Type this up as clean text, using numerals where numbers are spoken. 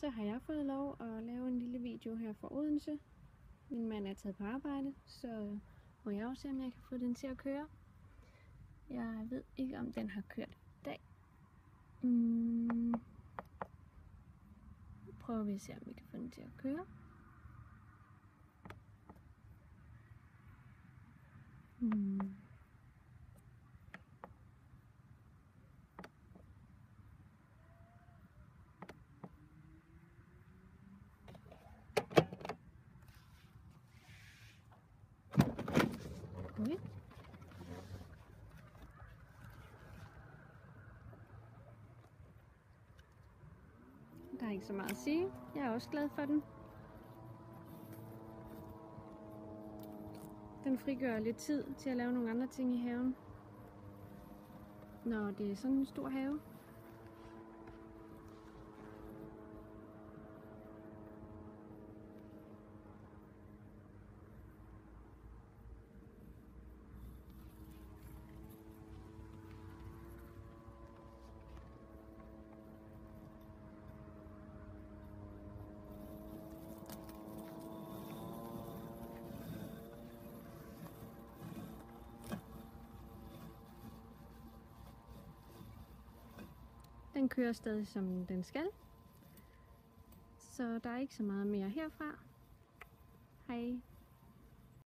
så har jeg fået lov at lave en lille video her fra Odense. Min mand er taget på arbejde, så må jeg også se, om jeg kan få den til at køre. Jeg ved ikke, om den har kørt i dag. Nu prøver vi at se, om vi kan få den til at køre. Okay. Der er ikke så meget at sige. Jeg er også glad for den. Den frigør lidt tid til at lave nogle andre ting i haven, når det er sådan en stor have. Den kører stadig som den skal, så der er ikke så meget mere herfra. Hej.